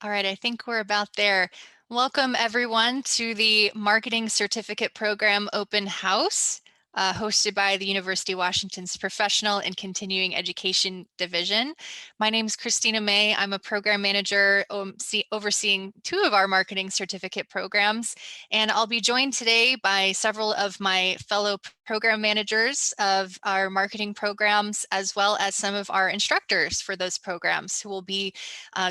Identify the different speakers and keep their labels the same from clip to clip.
Speaker 1: All right, I think we're about there. Welcome everyone to the Marketing Certificate Program Open House, hosted by the University of Washington's Professional and Continuing Education Division. My name is Christina May. I'm a program manager overseeing two of our marketing certificate programs, and I'll be joined today by several of my fellow program managers of our marketing programs, as well as some of our instructors for those programs who will be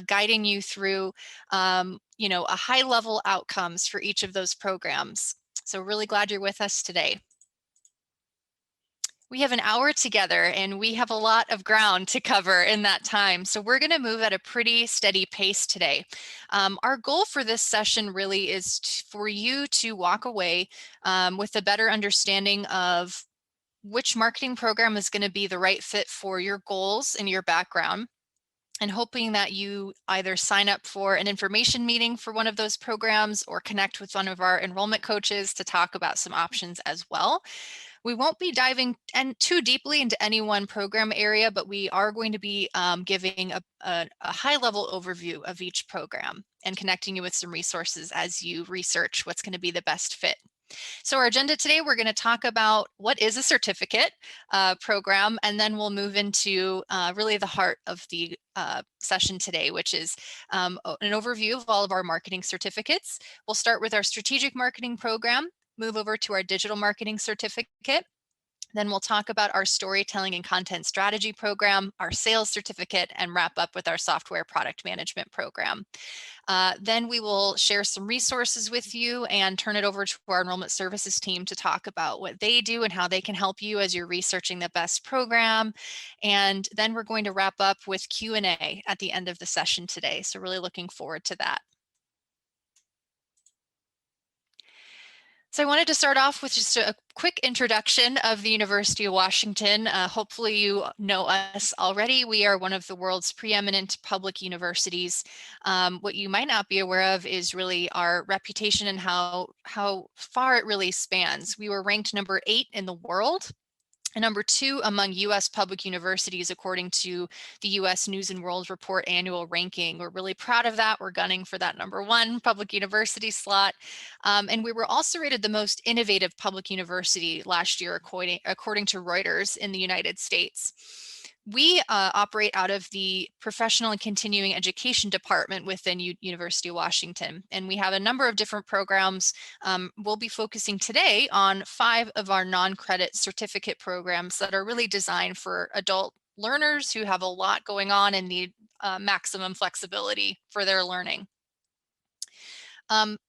Speaker 1: guiding you through a high level outcomes for each of those programs. So really glad you're with us today. We have an hour together and we have a lot of ground to cover in that time. So we're going to move at a pretty steady pace today. Our goal for this session really is for you to walk away with a better understanding of which marketing program is going to be the right fit for your goals and your background, and hoping that you either sign up for an information meeting for one of those programs or connect with one of our enrollment coaches to talk about some options as well. We won't be diving too deeply into any one program area, but we are going to be giving a high-level overview of each program and connecting you with some resources as you research what's going to be the best fit. So our agenda today, we're going to talk about what is a certificate program, and then we'll move into really the heart of the session today, which is an overview of all of our marketing certificates. We'll start with our strategic marketing program, move over to our digital marketing certificate. Then we'll talk about our storytelling and content strategy program, our sales certificate, and wrap up with our software product management program. Then we will share some resources with you and turn it over to our enrollment services team to talk about what they do and how they can help you as you're researching the best program. And then we're going to wrap up with Q&A at the end of the session today. So really looking forward to that. So I wanted to start off with just a quick introduction of the University of Washington. Hopefully you know us already. We are one of the world's preeminent public universities. What you might not be aware of is really our reputation and how far it really spans. We were ranked number 8 in the world and number 2 among U.S. public universities, according to the U.S. News and World Report annual ranking. We're really proud of that. We're gunning for that number 1 public university slot. And we were also rated the most innovative public university last year, according to Reuters in the United States. We operate out of the Professional and Continuing Education Department within University of Washington, and we have a number of different programs. We'll be focusing today on 5 of our non-credit certificate programs that are really designed for adult learners who have a lot going on and need maximum flexibility for their learning.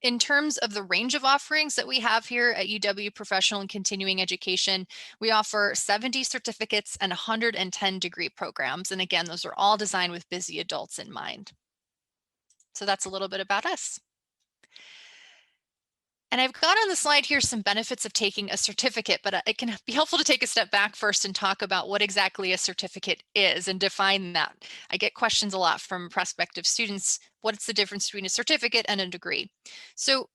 Speaker 1: In terms of the range of offerings that we have here at UW Professional and Continuing Education, we offer 70 certificates and 110 degree programs. And again, those are all designed with busy adults in mind. So that's a little bit about us. And I've got on the slide here some benefits of taking a certificate, but it can be helpful to take a step back first and talk about what exactly a certificate is and define that. I get questions a lot from prospective students. What's the difference between a certificate and a degree? So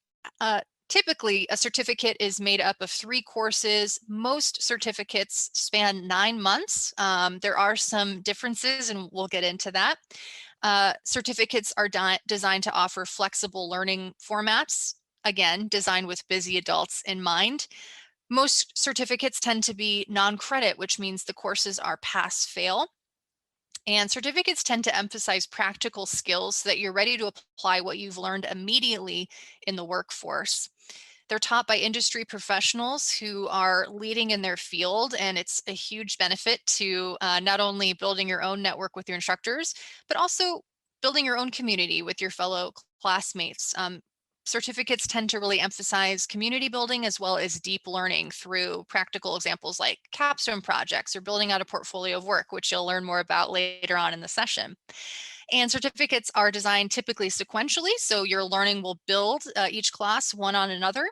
Speaker 1: typically, a certificate is made up of 3 courses. Most certificates span 9 months. There are some differences, and we'll get into that. Certificates are designed to offer flexible learning formats, again, designed with busy adults in mind. Most certificates tend to be non-credit, which means the courses are pass-fail. And certificates tend to emphasize practical skills so that you're ready to apply what you've learned immediately in the workforce. They're taught by industry professionals who are leading in their field, and it's a huge benefit to not only building your own network with your instructors, but also building your own community with your fellow classmates. Certificates tend to really emphasize community building as well as deep learning through practical examples like capstone projects or building out a portfolio of work, which you'll learn more about later on in the session. And certificates are designed typically sequentially, so your learning will build each class one on another.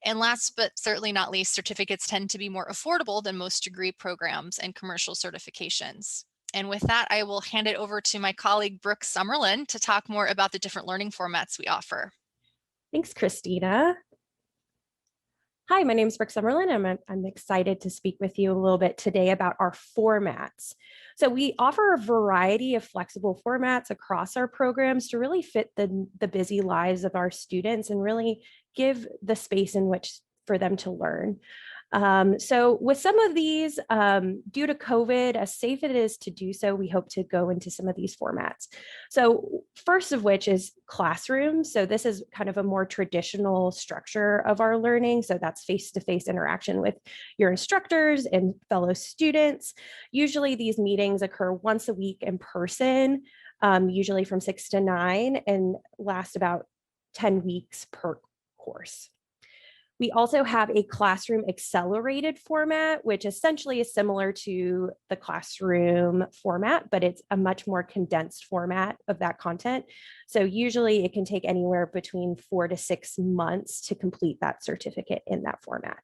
Speaker 1: And last but certainly not least, certificates tend to be more affordable than most degree programs and commercial certifications. And with that, I will hand it over to my colleague, Brooke Summerlin, to talk more about the different learning formats we offer.
Speaker 2: Thanks, Christina. Hi, my name is Brooke Summerlin. I'm excited to speak with you a little bit today about our formats. So we offer a variety of flexible formats across our programs to really fit the busy lives of our students and really give the space in which for them to learn. So with some of these, due to COVID, as safe it is to do so, we hope to go into some of these formats. So first of which is classrooms. So this is kind of a more traditional structure of our learning. So that's face-to-face interaction with your instructors and fellow students. Usually these meetings occur once a week in person, usually from 6 to 9, and last about 10 weeks per course. We also have a classroom accelerated format, which essentially is similar to the classroom format, but it's a much more condensed format of that content. So usually it can take anywhere between 4 to 6 months to complete that certificate in that format.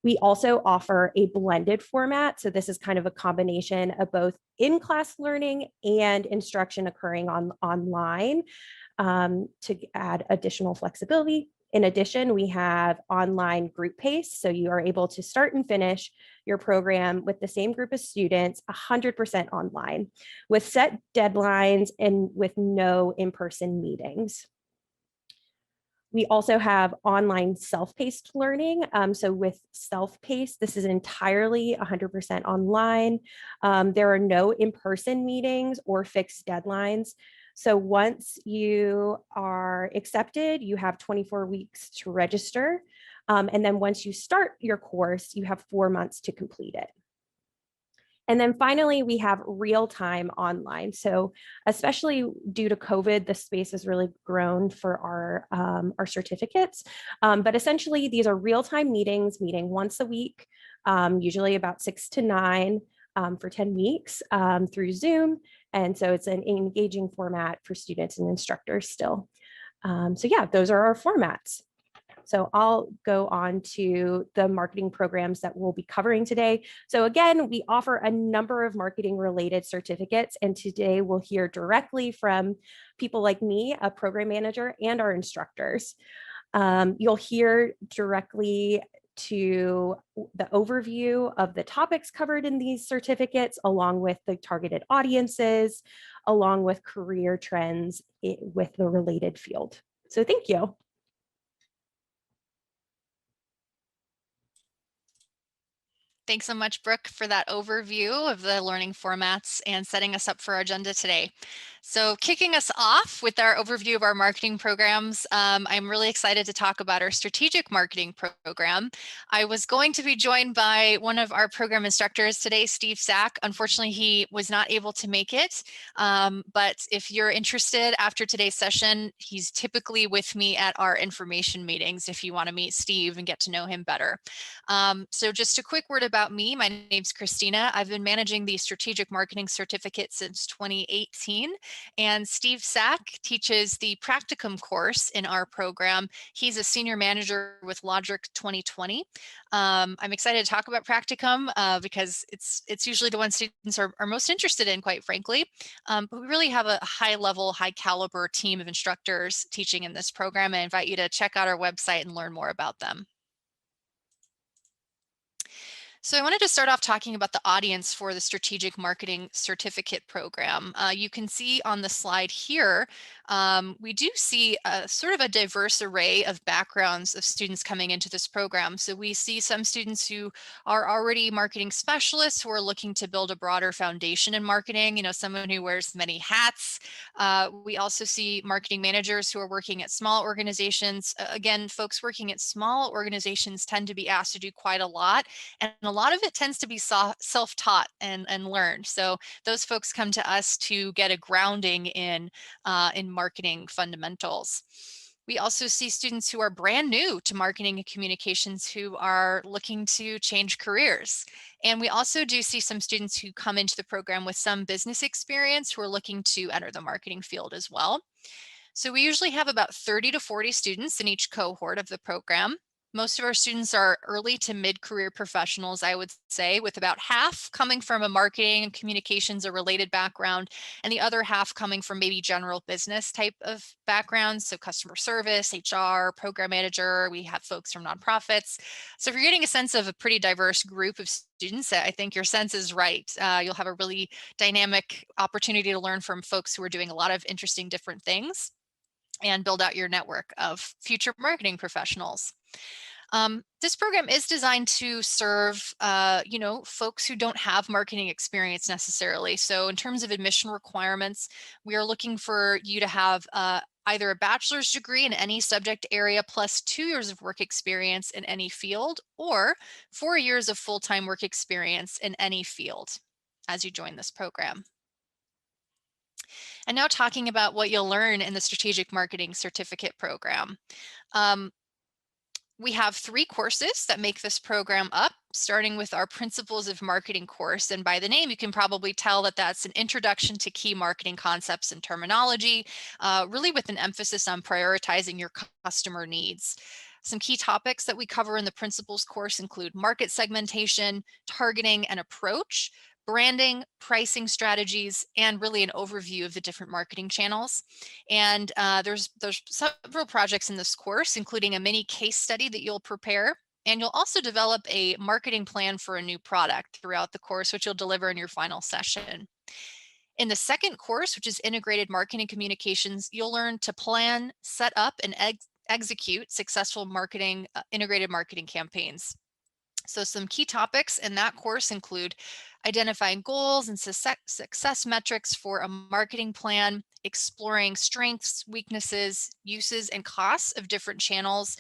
Speaker 2: We also offer a blended format. So this is kind of a combination of both in-class learning and instruction occurring online to add additional flexibility. In addition, we have online group pace. So you are able to start and finish your program with the same group of students 100% online with set deadlines and with no in-person meetings. We also have online self-paced learning. So with self-paced, this is entirely 100% online. There are no in-person meetings or fixed deadlines. So once you are accepted, you have 24 weeks to register. And then once you start your course, you have 4 months to complete it. And then finally, we have real-time online. So especially due to COVID, the space has really grown for our certificates. But essentially, these are real-time meetings, meeting once a week, usually about 6 to 9 for 10 weeks through Zoom. And so it's an engaging format for students and instructors still. So yeah, those are our formats. So I'll go on to the marketing programs that we'll be covering today. So again, we offer a number of marketing related certificates, and today we'll hear directly from people like me, a program manager, and our instructors. You'll hear directly to the overview of the topics covered in these certificates, along with the targeted audiences, along with career trends with the related field. So thank you.
Speaker 1: Thanks so much, Brooke, for that overview of the learning formats and setting us up for our agenda today. So kicking us off with our overview of our marketing programs, I'm really excited to talk about our strategic marketing program. I was going to be joined by one of our program instructors today, Steve Sack. Unfortunately, he was not able to make it. But if you're interested after today's session, he's typically with me at our information meetings if you want to meet Steve and get to know him better. So just a quick word about me. My name's Christina. I've been managing the Strategic Marketing Certificate since 2018, and Steve Sack teaches the Practicum course in our program. He's a senior manager with Logic 2020. I'm excited to talk about Practicum because it's usually the one students are most interested in, quite frankly. But we really have a high level, high caliber team of instructors teaching in this program. I invite you to check out our website and learn more about them. So I wanted to start off talking about the audience for the Strategic Marketing Certificate Program. You can see on the slide here, we do see sort of a diverse array of backgrounds of students coming into this program. So we see some students who are already marketing specialists who are looking to build a broader foundation in marketing, someone who wears many hats. We also see marketing managers who are working at small organizations. Again, folks working at small organizations tend to be asked to do quite a lot, and a lot of it tends to be self-taught and learned. So those folks come to us to get a grounding in marketing fundamentals. We also see students who are brand new to marketing and communications who are looking to change careers. And we also do see some students who come into the program with some business experience who are looking to enter the marketing field as well. So we usually have about 30 to 40 students in each cohort of the program. Most of our students are early to mid-career professionals, I would say, with about half coming from a marketing and communications or related background, and the other half coming from maybe general business type of backgrounds. So customer service, HR, program manager, we have folks from nonprofits. So if you're getting a sense of a pretty diverse group of students, I think your sense is right. You'll have a really dynamic opportunity to learn from folks who are doing a lot of interesting different things and build out your network of future marketing professionals. This program is designed to serve, folks who don't have marketing experience necessarily. So in terms of admission requirements, we are looking for you to have either a bachelor's degree in any subject area plus 2 years of work experience in any field, or 4 years of full-time work experience in any field as you join this program. And now talking about what you'll learn in the Strategic Marketing Certificate Program. Um, we have 3 courses that make this program up, starting with our Principles of Marketing course. And by the name, you can probably tell that that's an introduction to key marketing concepts and terminology, really with an emphasis on prioritizing your customer needs. Some key topics that we cover in the Principles course include market segmentation, targeting and approach, branding, pricing strategies, and really an overview of the different marketing channels. And there's several projects in this course, including a mini case study that you'll prepare. And you'll also develop a marketing plan for a new product throughout the course, which you'll deliver in your final session. In the second course, which is Integrated Marketing Communications, you'll learn to plan, set up, and execute successful integrated marketing campaigns. So some key topics in that course include identifying goals and success metrics for a marketing plan, exploring strengths, weaknesses, uses, and costs of different channels.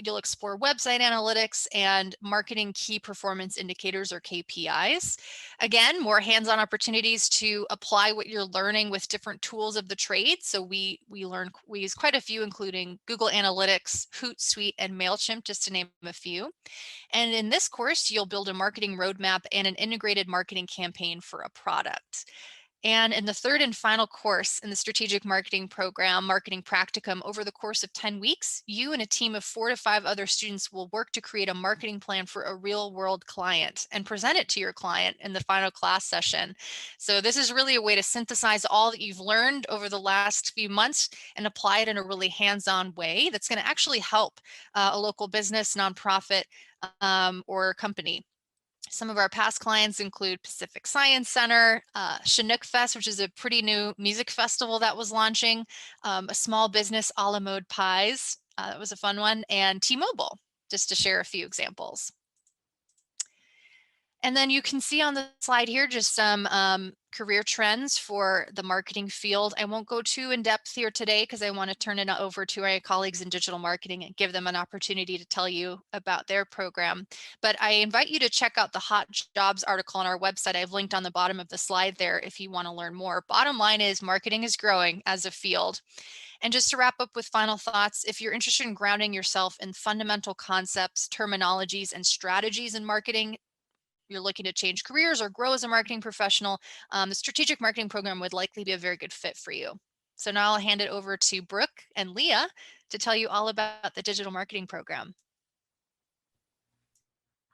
Speaker 1: You'll explore website analytics and marketing key performance indicators or KPIs. Again, more hands-on opportunities to apply what you're learning with different tools of the trade. So we use quite a few, including Google Analytics, Hootsuite, and MailChimp, just to name a few. And in this course, you'll build a marketing roadmap and an integrated marketing campaign for a product. And in the third and final course in the Strategic Marketing Program, Marketing Practicum, over the course of 10 weeks, you and a team of 4 to 5 other students will work to create a marketing plan for a real world client and present it to your client in the final class session. So this is really a way to synthesize all that you've learned over the last few months and apply it in a really hands-on way that's going to actually help a local business, nonprofit, or company. Some of our past clients include Pacific Science Center, Chinook Fest, which is a pretty new music festival that was launching, a small business, a la mode pies, that was a fun one, and T-Mobile, just to share a few examples. And then you can see on the slide here just some career trends for the marketing field. I won't go too in depth here today because I want to turn it over to our colleagues in digital marketing and give them an opportunity to tell you about their program. But I invite you to check out the Hot Jobs article on our website. I've linked on the bottom of the slide there if you want to learn more. Bottom line is marketing is growing as a field. And just to wrap up with final thoughts, if you're interested in grounding yourself in fundamental concepts, terminologies, and strategies in marketing, you're looking to change careers or grow as a marketing professional, the strategic marketing program would likely be a very good fit for you. So now I'll hand it over to Brooke and Leah to tell you all about the digital marketing program.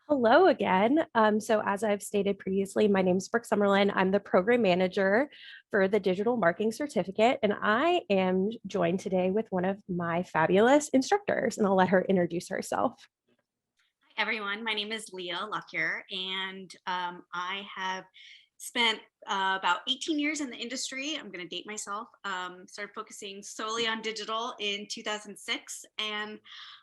Speaker 2: Hello again. So as I've stated previously, my name is Brooke Summerlin. I'm the program manager for the Digital Marketing Certificate, and I am joined today with one of my fabulous instructors, and I'll let her introduce herself.
Speaker 3: Hi, everyone. My name is Leah Lockyer, and I have spent about 18 years in the industry. I'm going to date myself. Started focusing solely on digital in 2006, and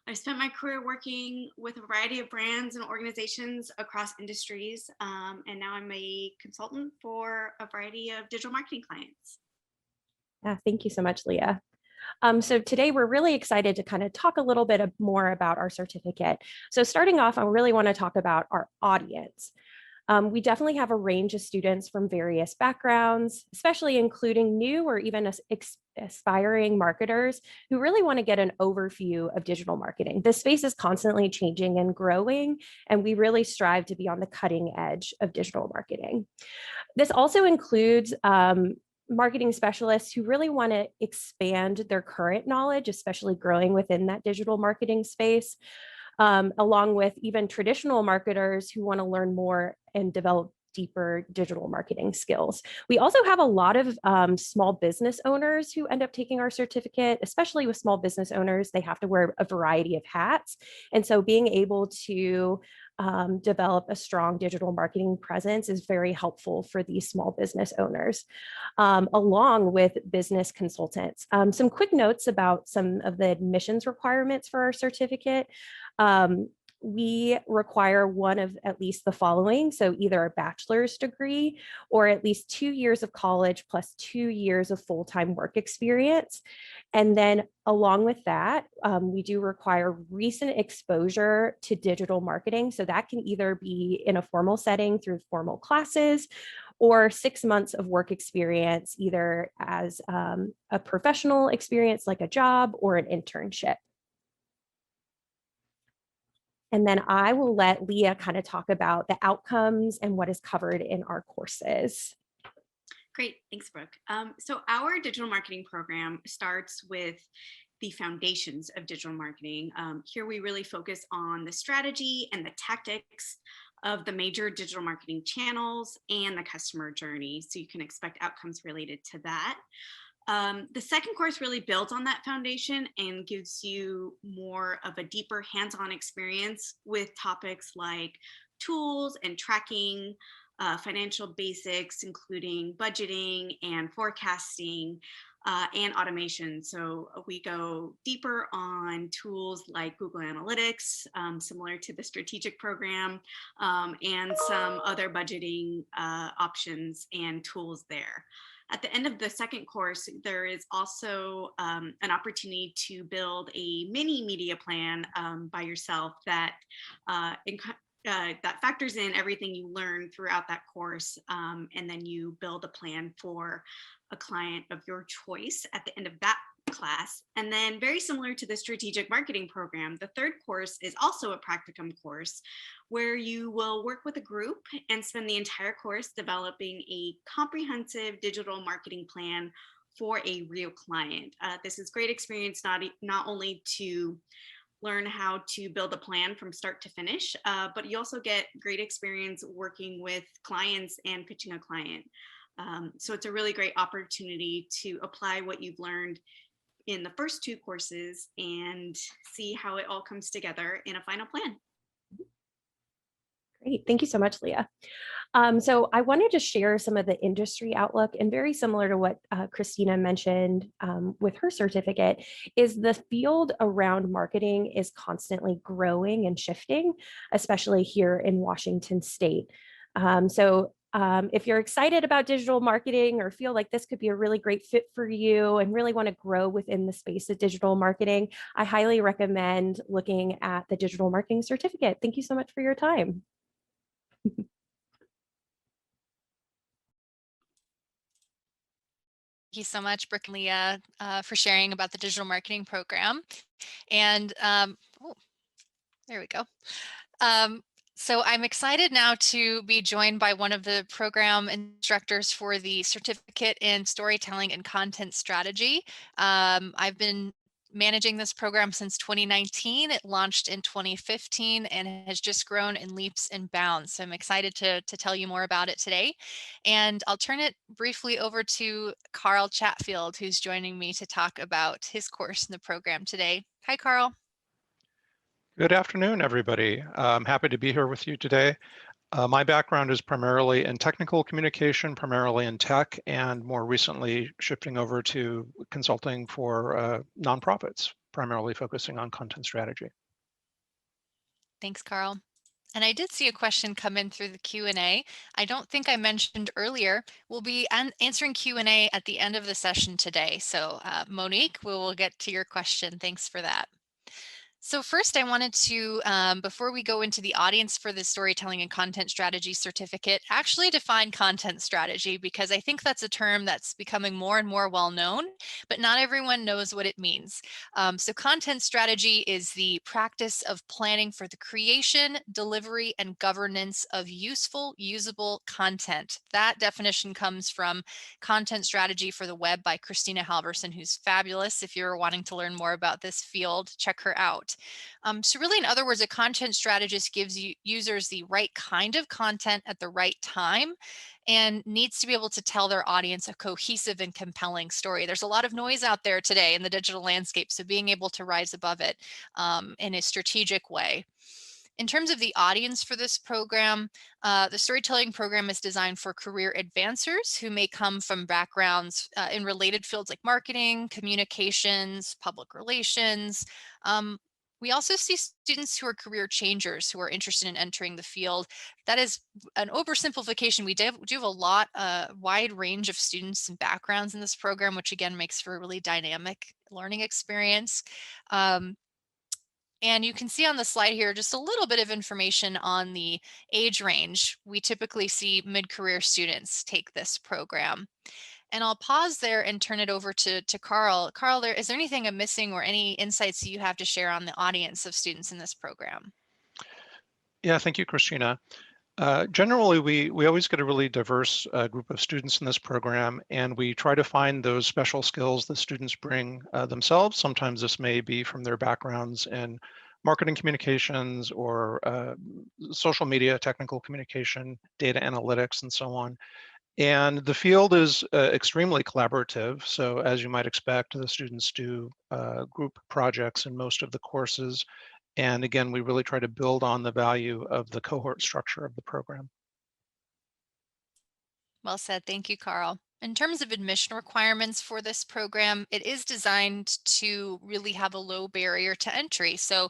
Speaker 3: I've spent my career working with a variety of brands and organizations across industries, and now I'm a consultant for a variety of digital marketing clients.
Speaker 2: Yeah, thank you so much, Leah. So today we're really excited to kind of talk a little bit more about our certificate. So starting off, I really want to talk about our audience. We definitely have a range of students from various backgrounds, especially including new or even aspiring marketers who really want to get an overview of digital marketing. This space is constantly changing and growing, and we really strive to be on the cutting edge of digital marketing. This also includes marketing specialists who really want to expand their current knowledge, especially growing within that digital marketing space. along with even traditional marketers who want to learn more and develop deeper digital marketing skills. We also have a lot of small business owners who end up taking our certificate, especially with small business owners. They have to wear a variety of hats. And so being able to develop a strong digital marketing presence is very helpful for these small business owners, along with business consultants. Some quick notes about some of the admissions requirements for our certificate. We require one of at least the following. So either a bachelor's degree or at least 2 years of college plus 2 years of full-time work experience. And then along with that, we do require recent exposure to digital marketing. So that can either be in a formal setting through formal classes or 6 months of work experience, either as a professional experience like a job or an internship. And then I will let Leah kind of talk about the outcomes and what is covered in our courses.
Speaker 3: Great, thanks, Brooke. So our digital marketing program starts with the foundations of digital marketing. Here we really focus on the strategy and the tactics of the major digital marketing channels and the customer journey. So you can expect outcomes related to that. The second course really builds on that foundation and gives you more of a deeper hands-on experience with topics like tools and tracking, financial basics, including budgeting and forecasting, and automation. So we go deeper on tools like Google Analytics, similar to the strategic program, and some other budgeting options and tools there. At the end of the second course, there is also an opportunity to build a mini media plan by yourself that that factors in everything you learn throughout that course, and then you build a plan for a client of your choice at the end of that class. And then very similar to the strategic marketing program, the third course is also a practicum course where you will work with a group and spend the entire course developing a comprehensive digital marketing plan for a real client. This is great experience, not only to learn how to build a plan from start to finish, but you also get great experience working with clients and pitching a client. So it's a really great opportunity to apply what you've learned in the first two courses and see how it all comes together in a final plan.
Speaker 2: Great, thank you so much, Leah. So I wanted to share some of the industry outlook, and very similar to what Christina mentioned with her certificate, is the field around marketing is constantly growing and shifting, especially here in Washington State. If you're excited about digital marketing or feel like this could be a really great fit for you and really want to grow within the space of digital marketing, I highly recommend looking at the digital marketing certificate. Thank you so much for your time.
Speaker 1: Thank you so much, Brooke and Leah, for sharing about the digital marketing program. And oh, there we go. So I'm excited now to be joined by one of the program instructors for the certificate in storytelling and content strategy. I've been managing this program since 2019. It launched in 2015 and has just grown in leaps and bounds. So I'm excited to tell you more about it today. And I'll turn it briefly over to Carl Chatfield, who's joining me to talk about his course in the program today. Hi, Carl.
Speaker 4: Good afternoon, everybody. I'm happy to be here with you today. My background is primarily in technical communication, primarily in tech, and more recently shifting over to consulting for nonprofits, primarily focusing on content strategy.
Speaker 1: Thanks, Carl. And I did see a question come in through the Q&A. I don't think I mentioned earlier, we'll be answering Q&A at the end of the session today. So Monique, we will get to your question. Thanks for that. So first I wanted to, before we go into the audience for the storytelling and content strategy certificate, actually define content strategy, because I think that's a term that's becoming more and more well known, but not everyone knows what it means. So content strategy is the practice of planning for the creation, delivery, and governance of useful, usable content. That definition comes from Content Strategy for the Web by Christina Halverson, who's fabulous. If you're wanting to learn more about this field, check her out. content. So really, in other words, a content strategist gives users the right kind of content at the right time and needs to be able to tell their audience a cohesive and compelling story. There's a lot of noise out there today in the digital landscape, so being able to rise above it in a strategic way. In terms of the audience for this program, the storytelling program is designed for career advancers who may come from backgrounds in related fields like marketing, communications, public relations. Um, we also see students who are career changers who are interested in entering the field. That is an oversimplification. We do have a lot, wide range of students and backgrounds in this program, which again makes for a really dynamic learning experience. Um, and you can see on the slide here just a little bit of information on the age range. We typically see mid-career students take this program. And I'll pause there and turn it over to Carl. Carl, is there anything I'm missing or any insights you have to share on the audience of students in this program?
Speaker 4: Yeah, thank you, Christina. Generally, we always get a really diverse group of students in this program, and we try to find those special skills that students bring themselves. Sometimes this may be from their backgrounds in marketing communications or social media, technical communication, data analytics, and so on. And the field is extremely collaborative. So as you might expect, the students do group projects in most of the courses. And again, we really try to build on the value of the cohort structure of the program.
Speaker 1: Well said. Thank you, Carl. In terms of admission requirements for this program, it is designed to really have a low barrier to entry. So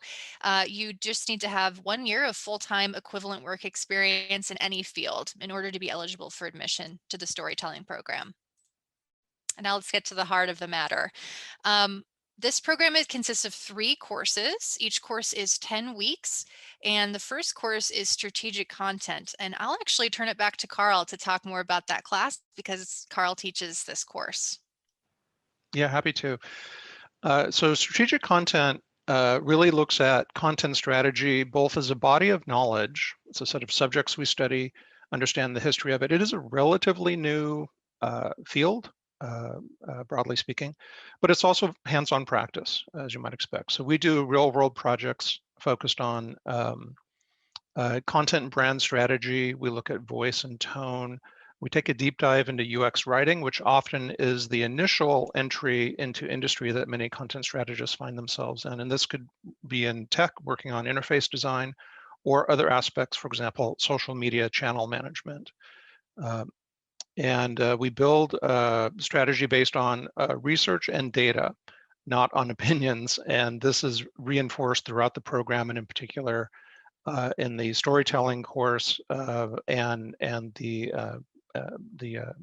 Speaker 1: you just need to have 1 year of full-time equivalent work experience in any field in order to be eligible for admission to the storytelling program. And now let's get to the heart of the matter. This program consists of 3 courses. Each course is 10 weeks, and the first course is strategic content. And I'll actually turn it back to Carl to talk more about that class because Carl teaches this course.
Speaker 4: Yeah, happy to. So strategic content really looks at content strategy both as a body of knowledge. It's a set of subjects we study, understand the history of it. It is a relatively new field, broadly speaking, but it's also hands-on practice, as you might expect. So we do real-world projects focused on content and brand strategy. We look at voice and tone. We take a deep dive into UX writing, which often is the initial entry into industry that many content strategists find themselves in. And this could be in tech, working on interface design, or other aspects, for example, social media channel management. We build strategy based on research and data, not on opinions. And this is reinforced throughout the program, and in particular in the storytelling course and the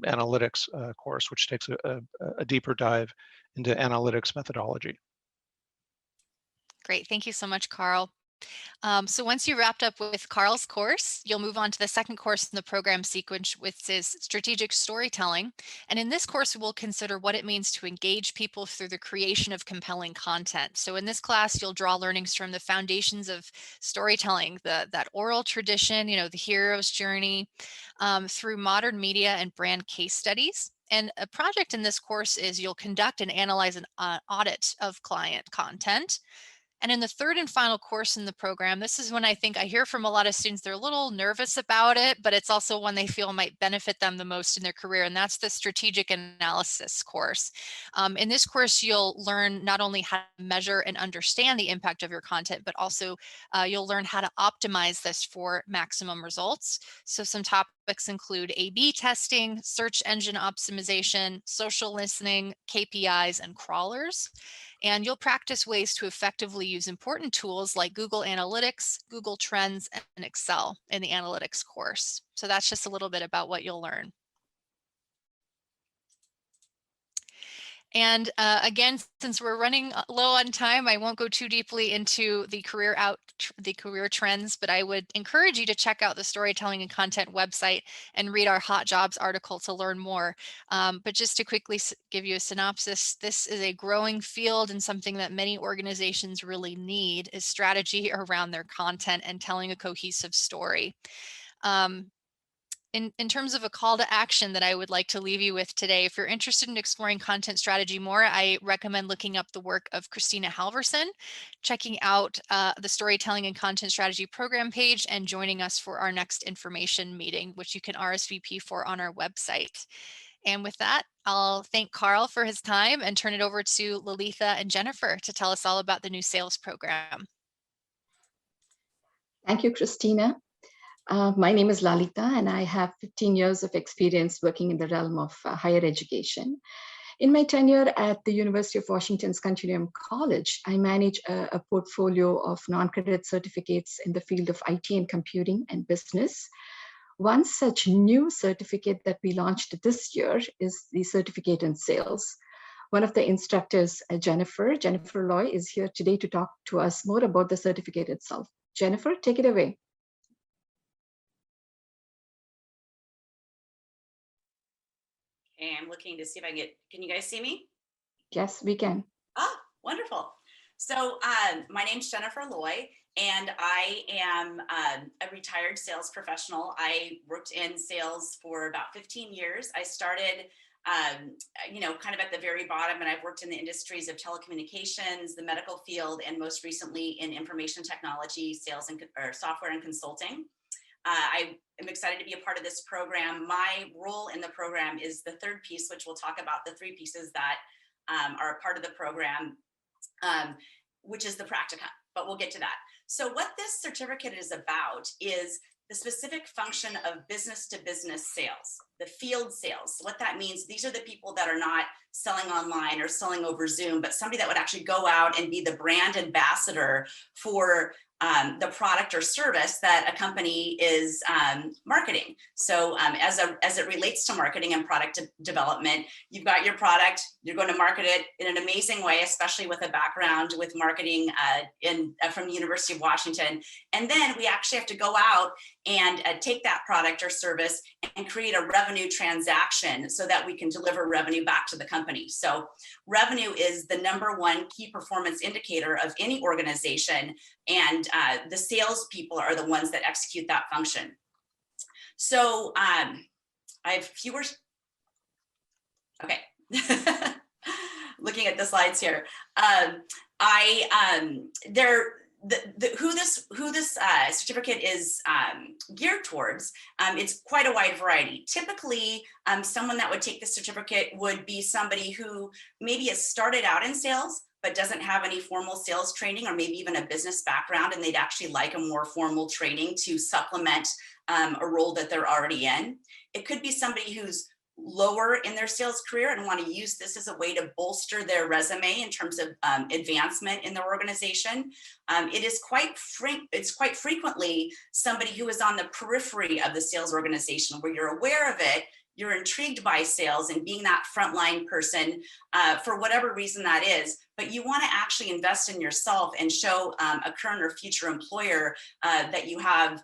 Speaker 4: analytics course, which takes a deeper dive into analytics methodology.
Speaker 1: Great. Thank you so much, Carl. So once you wrapped up with Carl's course, you'll move on to the second course in the program sequence, which is strategic storytelling. And in this course, we'll consider what it means to engage people through the creation of compelling content. So in this class, you'll draw learnings from the foundations of storytelling, that oral tradition, the hero's journey, through modern media and brand case studies. And a project in this course is you'll conduct and analyze an audit of client content. And in the third and final course in the program, this is when I think I hear from a lot of students, they're a little nervous about it, but it's also one they feel might benefit them the most in their career. And that's the strategic analysis course. In this course, you'll learn not only how to measure and understand the impact of your content, but also you'll learn how to optimize this for maximum results. So some topics include A/B testing, search engine optimization, social listening, KPIs, and crawlers. And you'll practice ways to effectively use important tools like Google Analytics, Google Trends, and Excel in the analytics course. So that's just a little bit about what you'll learn. And again, since we're running low on time, I won't go too deeply into the career trends, but I would encourage you to check out the Storytelling and Content website and read our Hot Jobs article to learn more. But just to quickly give you a synopsis, this is a growing field, and something that many organizations really need is strategy around their content and telling a cohesive story. in terms of a call to action that I would like to leave you with today, if you're interested in exploring content strategy more, I recommend looking up the work of Christina Halverson, checking out the Storytelling and Content Strategy program page, and joining us for our next information meeting, which you can RSVP for on our website. And with that, I'll thank Carl for his time and turn it over to Lalitha and Jennifer to tell us all about the new sales program.
Speaker 5: Thank you, Christina. My name is Lalitha, and I have 15 years of experience working in the realm of higher education. In my tenure at the University of Washington's Continuum College, I manage a portfolio of non-credit certificates in the field of IT and computing and business. One such new certificate that we launched this year is the Certificate in Sales. One of the instructors, Jennifer Loy, is here today to talk to us more about the certificate itself. Jennifer, take it away.
Speaker 6: Okay, I'm looking to see if I can you guys see me?
Speaker 5: Yes, we can.
Speaker 6: Ah, wonderful. So my name's Jennifer Loy, and I am a retired sales professional. I worked in sales for about 15 years. I started, kind of at the very bottom, and I've worked in the industries of telecommunications, the medical field, and most recently in information technology, sales and software and consulting. I am excited to be a part of this program. My role in the program is the third piece, which we'll talk about the three pieces that are a part of the program, which is the practicum, but we'll get to that. So what this certificate is about is the specific function of business to business sales, the field sales. So what that means, these are the people that are not selling online or selling over Zoom, but somebody that would actually go out and be the brand ambassador for the product or service that a company is marketing. So as it relates to marketing and product development, you've got your product, you're going to market it in an amazing way, especially with a background with marketing from the University of Washington. And then we actually have to go out and take that product or service and create a revenue transaction so that we can deliver revenue back to the company. So revenue is the #1 key performance indicator of any organization, and the salespeople are the ones that execute that function. So I have fewer. Okay. Looking at the slides here. Who this certificate is geared towards, it's quite a wide variety. Typically, someone that would take this certificate would be somebody who maybe has started out in sales, but doesn't have any formal sales training or maybe even a business background, and they'd actually like a more formal training to supplement a role that they're already in. It could be somebody who's lower in their sales career and want to use this as a way to bolster their resume in terms of advancement in their organization. It's quite frequently somebody who is on the periphery of the sales organization where you're aware of it, you're intrigued by sales and being that frontline person for whatever reason that is, but you want to actually invest in yourself and show a current or future employer that you have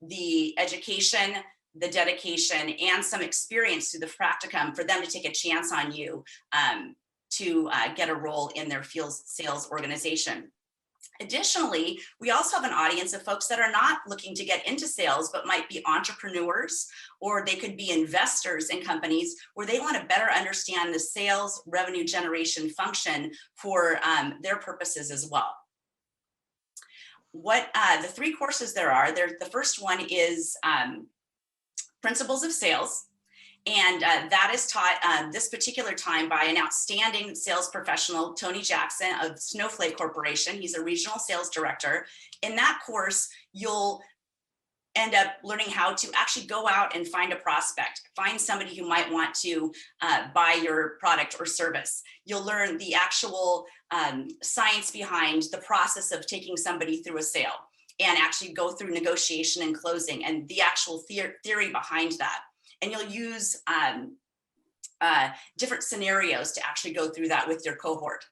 Speaker 6: the education, the dedication, and some experience through the practicum for them to take a chance on you to get a role in their field sales organization. Additionally, we also have an audience of folks that are not looking to get into sales, but might be entrepreneurs, or they could be investors in companies where they want to better understand the sales revenue generation function for their purposes as well. What the three courses there are, the first one is Principles of Sales. And that is taught this particular time by an outstanding sales professional, Tony Jackson of Snowflake Corporation. He's a regional sales director. In that course, you'll end up learning how to actually go out and find a prospect, find somebody who might want to buy your product or service. You'll learn the actual science behind the process of taking somebody through a sale and actually go through negotiation and closing and the actual theory behind that. And you'll use different scenarios to actually go through that with your cohort.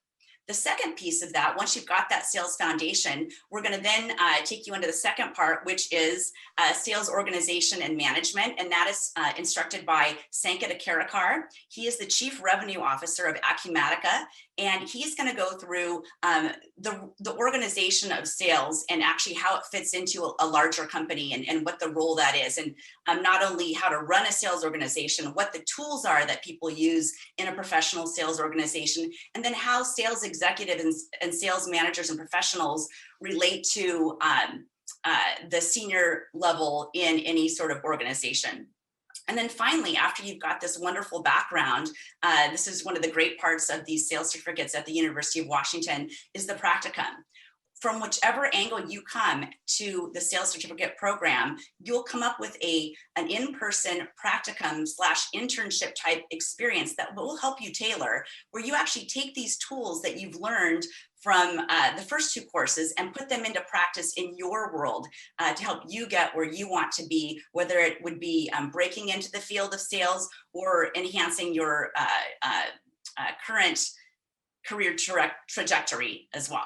Speaker 6: The second piece of that, once you've got that sales foundation, we're going to then take you into the second part, which is sales organization and management. And that is instructed by Sanket Akarakar. He is the Chief Revenue Officer of Acumatica. And he's going to go through the organization of sales and actually how it fits into a larger company and what the role that is. And not only how to run a sales organization, what the tools are that people use in a professional sales organization, and then how sales executives and sales managers and professionals relate to the senior level in any sort of organization. And then finally, after you've got this wonderful background, this is one of the great parts of these sales certificates at the University of Washington, is the practicum. From whichever angle you come to the sales certificate program, you'll come up with an in-person practicum / internship type experience that will help you tailor, where you actually take these tools that you've learned from the first two courses and put them into practice in your world to help you get where you want to be, whether it would be breaking into the field of sales or enhancing your current career trajectory as well.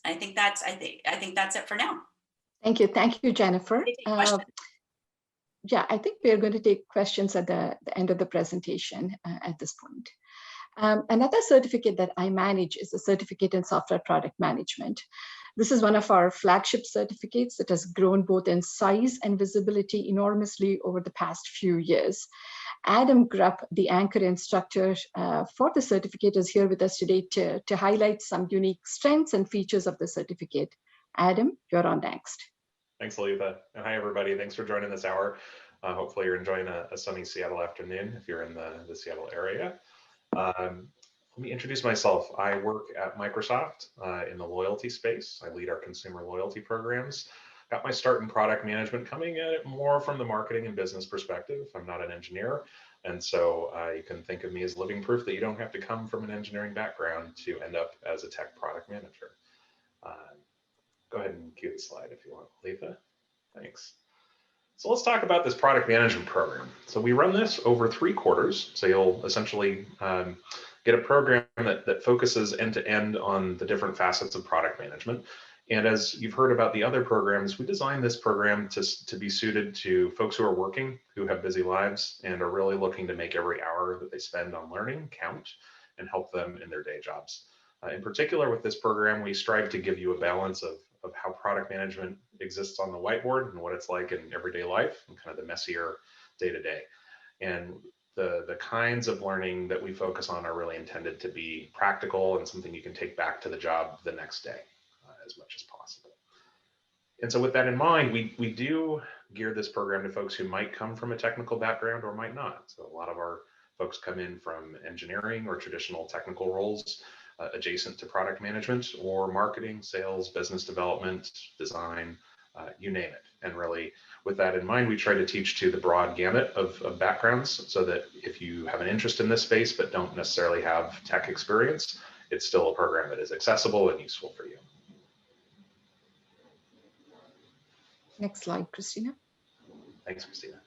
Speaker 6: I think that's it for now.
Speaker 5: Thank you, Jennifer.
Speaker 6: Questions?
Speaker 5: Yeah, I think we're going to take questions at the end of the presentation at this point. Another certificate that I manage is a certificate in software product management. This is one of our flagship certificates that has grown both in size and visibility enormously over the past few years. Adam Grupp, the anchor instructor for the certificate, is here with us today to highlight some unique strengths and features of the certificate. Adam, you're on next.
Speaker 7: Thanks, Aletha. And hi, everybody. Thanks for joining this hour. Hopefully you're enjoying a sunny Seattle afternoon if you're in the Seattle area. Let me introduce myself. I work at Microsoft in the loyalty space. I lead our consumer loyalty programs. Got my start in product management, coming at it more from the marketing and business perspective. I'm not an engineer. And so you can think of me as living proof that you don't have to come from an engineering background to end up as a tech product manager. Go ahead and cue the slide if you want, Aletha. Thanks. So let's talk about this product management program. So we run this over 3 quarters. So you'll essentially get a program that focuses end to end on the different facets of product management. And as you've heard about the other programs, we designed this program to be suited to folks who are working, who have busy lives, and are really looking to make every hour that they spend on learning count and help them in their day jobs. In particular, with this program, we strive to give you a balance of how product management exists on the whiteboard and what it's like in everyday life and kind of the messier day-to-day. And the kinds of learning that we focus on are really intended to be practical and something you can take back to the job the next day as much as possible. And so with that in mind, we do gear this program to folks who might come from a technical background or might not. So a lot of our folks come in from engineering or traditional technical roles adjacent to product management, or marketing, sales, business development, design, you name it. And really, with that in mind, we try to teach to the broad gamut of backgrounds so that if you have an interest in this space but don't necessarily have tech experience, it's still a program that is accessible and useful for you.
Speaker 5: Next slide, Christina.
Speaker 7: Thanks, Christina.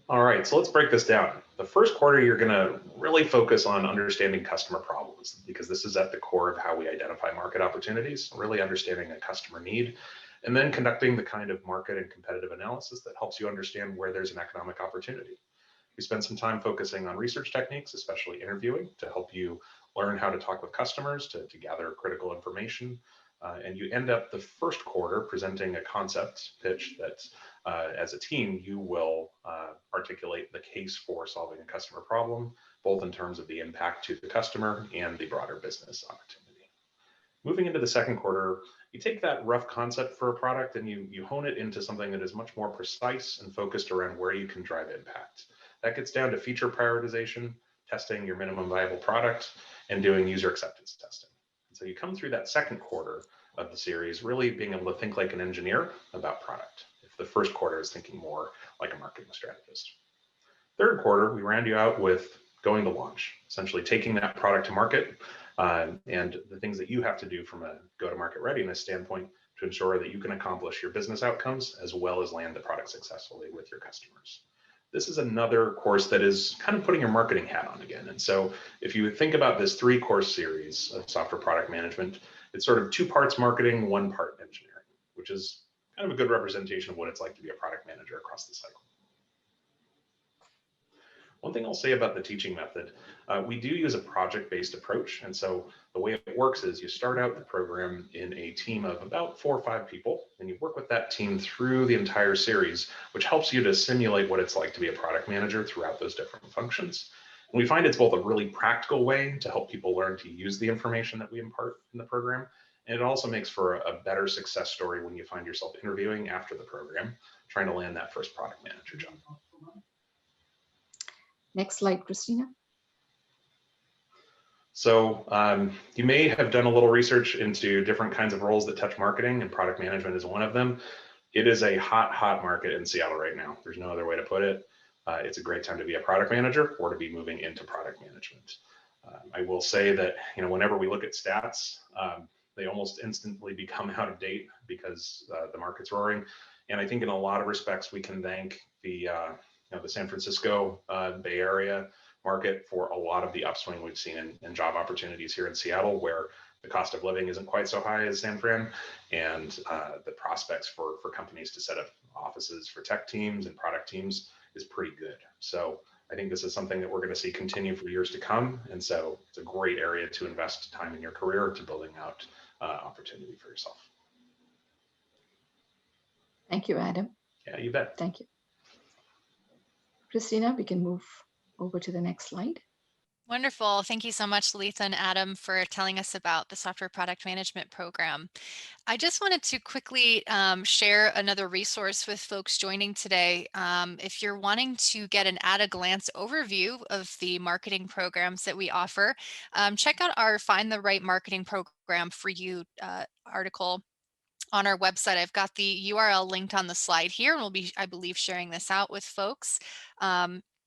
Speaker 7: All right, so let's break this down. The first quarter, you're going to really focus on understanding customer problems, because this is at the core of how we identify market opportunities, really understanding a customer need, and then conducting the kind of market and competitive analysis that helps you understand where there's an economic opportunity. We spend some time focusing on research techniques, especially interviewing, to help you learn how to talk with customers, to gather critical information. And you end up the first quarter presenting a concept pitch that as a team, you will articulate the case for solving a customer problem, both in terms of the impact to the customer and the broader business opportunity. Moving into the second quarter, you take that rough concept for a product and you hone it into something that is much more precise and focused around where you can drive impact. That gets down to feature prioritization, testing your minimum viable product, and doing user acceptance testing. So you come through that second quarter of the series really being able to think like an engineer about product, if the first quarter is thinking more like a marketing strategist. Third quarter, we round you out with going to launch, essentially taking that product to market and the things that you have to do from a go-to-market readiness standpoint to ensure that you can accomplish your business outcomes as well as land the product successfully with your customers. this is another course that is kind of putting your marketing hat on again. And so if you think about this 3-course series of software product management, it's sort of 2 parts marketing, 1 part engineering, which is kind of a good representation of what it's like to be a product manager across the cycle. One thing I'll say about the teaching method, we do use a project-based approach. And so the way it works is you start out the program in a team of about 4 or 5 people, and you work with that team through the entire series, which helps you to simulate what it's like to be a product manager throughout those different functions. And we find it's both a really practical way to help people learn to use the information that we impart in the program, and it also makes for a better success story when you find yourself interviewing after the program, trying to land that first product manager job.
Speaker 5: Next slide, Christina.
Speaker 7: So you may have done a little research into different kinds of roles that touch marketing, and product management is one of them. It is a hot market in Seattle right now. There's no other way to put it. It's a great time to be a product manager or to be moving into product management. I will say that, you know, whenever we look at stats, they almost instantly become out of date because the market's roaring. And I think in a lot of respects, we can thank the San Francisco Bay Area market for a lot of the upswing we've seen in job opportunities here in Seattle, where the cost of living isn't quite so high as San Fran, and the prospects for companies to set up offices for tech teams and product teams is pretty good. So I think this is something that we're going to see continue for years to come. And so it's a great area to invest time in your career to building out opportunity for yourself.
Speaker 5: Thank you, Adam.
Speaker 7: Yeah, you bet.
Speaker 5: Thank you. Christina, we can move over to the next slide.
Speaker 1: Wonderful. Thank you so much, Letha and Adam, for telling us about the software product management program. I just wanted to quickly share another resource with folks joining today. If you're wanting to get an at-a-glance overview of the marketing programs that we offer, check out our Find the Right Marketing Program for You article on our website. I've got the URL linked on the slide here, and we'll be, I believe, sharing this out with folks.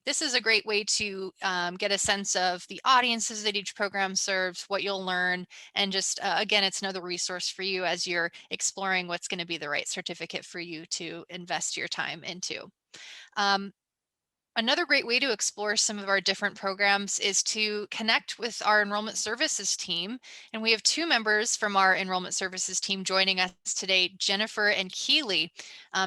Speaker 1: This is a great way to get a sense of the audiences that each program serves, what you'll learn, and just, again, it's another resource for you as you're exploring what's going to be the right certificate for you to invest your time into. Another great way to explore some of our different programs is to connect with our enrollment services team. And we have 2 members from our enrollment services team joining us today, Jennifer and Keely,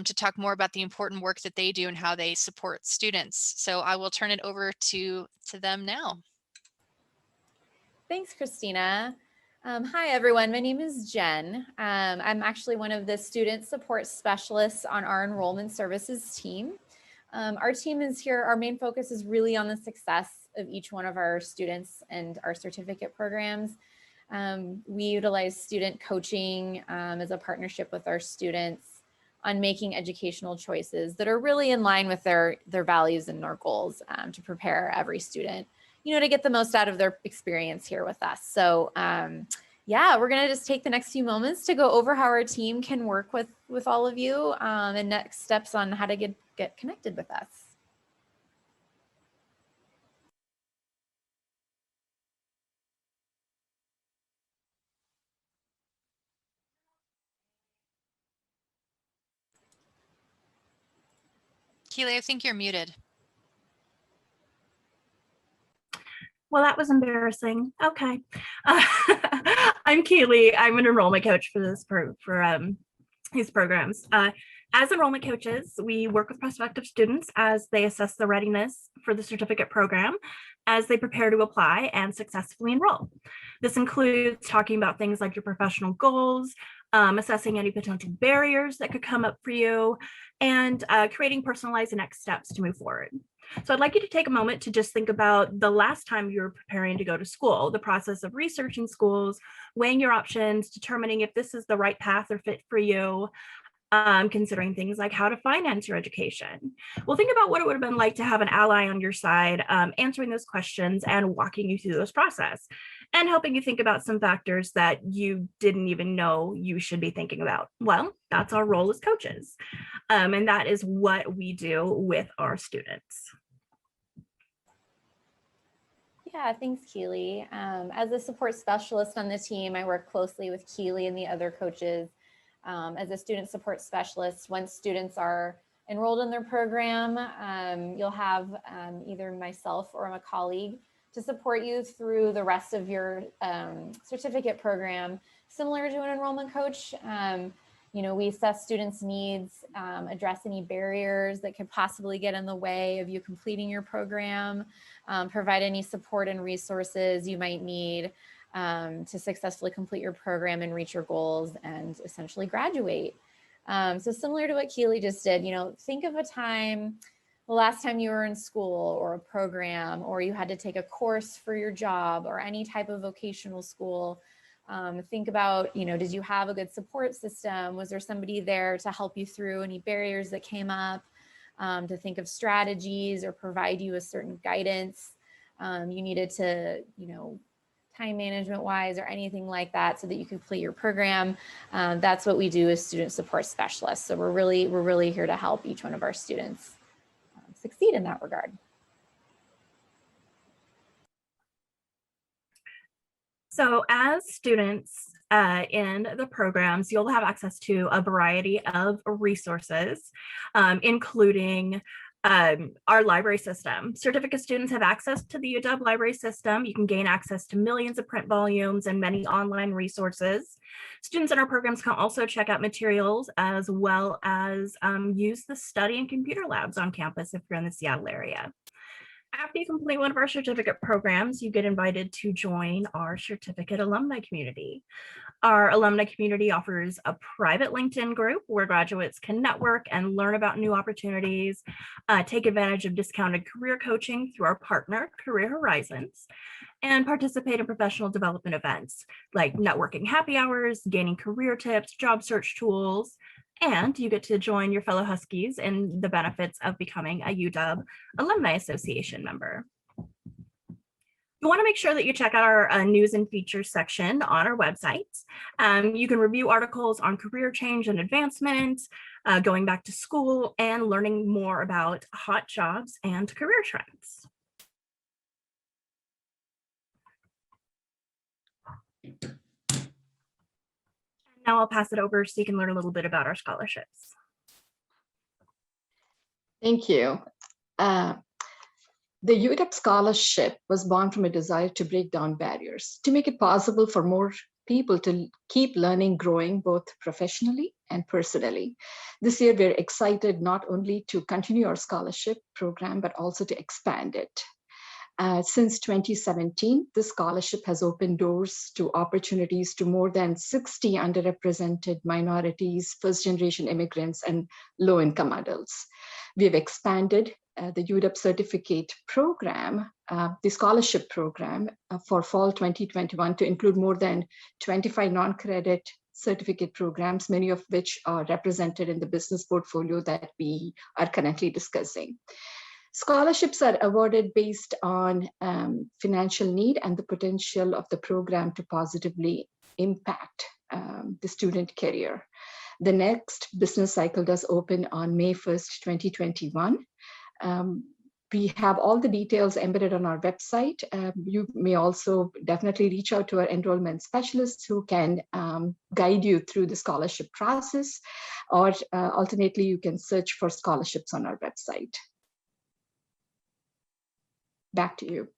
Speaker 1: to talk more about the important work that they do and how they support students. So I will turn it over to them now.
Speaker 8: Thanks, Christina. Hi, everyone. My name is Jen. I'm actually one of the student support specialists on our enrollment services team. Our team is here. Our main focus is really on the success of each one of our students and our certificate programs. We utilize student coaching as a partnership with our students on making educational choices that are really in line with their values and our goals to prepare every student, you know, to get the most out of their experience here with us. So yeah, we're gonna just take the next few moments to go over how our team can work with all of you and next steps on how to get connected with us.
Speaker 1: Keely, I think you're muted.
Speaker 9: Well, that was embarrassing. Okay. I'm Keely. I'm an enrollment coach for these programs. As enrollment coaches, we work with prospective students as they assess their readiness for the certificate program as they prepare to apply and successfully enroll. This includes talking about things like your professional goals, assessing any potential barriers that could come up for you, and creating personalized next steps to move forward. So I'd like you to take a moment to just think about the last time you were preparing to go to school, the process of researching schools, weighing your options, determining if this is the right path or fit for you, considering things like how to finance your education. Well, think about what it would have been like to have an ally on your side, answering those questions and walking you through this process and helping you think about some factors that you didn't even know you should be thinking about. Well, that's our role as coaches. And that is what we do with our students.
Speaker 8: Yeah, thanks, Keely. As a support specialist on the team, I work closely with Keely and the other coaches. As a student support specialist, once students are enrolled in their program, you'll have either myself or a colleague to support you through the rest of your certificate program, similar to an enrollment coach. You know, we assess students' needs, address any barriers that could possibly get in the way of you completing your program, provide any support and resources you might need to successfully complete your program and reach your goals and essentially graduate. So similar to what Keely just did, you know, think of a time, the last time you were in school or a program, or you had to take a course for your job or any type of vocational school. Think about, you know, did you have a good support system? Was there somebody there to help you through any barriers that came up? To think of strategies or provide you a certain guidance you needed to, you know, time management wise or anything like that so that you could complete your program. That's what we do as student support specialists. So we're really here to help each one of our students succeed in that regard.
Speaker 9: So as students in the programs, you'll have access to a variety of resources, including our library system. Certificate students have access to the UW library system. You can gain access to millions of print volumes and many online resources. Students in our programs can also check out materials as well as use the study and computer labs on campus if you're in the Seattle area. After you complete one of our certificate programs, you get invited to join our certificate alumni community. Our alumni community offers a private LinkedIn group where graduates can network and learn about new opportunities, take advantage of discounted career coaching through our partner, Career Horizons, and participate in professional development events like networking happy hours, gaining career tips, job search tools, and you get to join your fellow Huskies in the benefits of becoming a UW Alumni Association member. You want to make sure that you check out our news and features section on our website. You can review articles on career change and advancement, going back to school, and learning more about hot jobs and career trends. Now I'll pass it over so you can learn a little bit about our scholarships.
Speaker 5: Thank you. The UW Scholarship was born from a desire to break down barriers, to make it possible for more people to keep learning, growing both professionally and personally. This year, we're excited not only to continue our scholarship program, but also to expand it. Since 2017, this scholarship has opened doors to opportunities to more than 60 underrepresented minorities, first-generation immigrants, and low-income adults. We have expanded the UW certificate program, the scholarship program for fall 2021 to include more than 25 non-credit certificate programs, many of which are represented in the business portfolio that we are currently discussing. Scholarships are awarded based on financial need and the potential of the program to positively impact the student career. The next business cycle does open on May 1st, 2021. We have all the details embedded on our website. You may also definitely reach out to our enrollment specialists who can guide you through the scholarship process, or alternately, you can search for scholarships on our website. Back to you.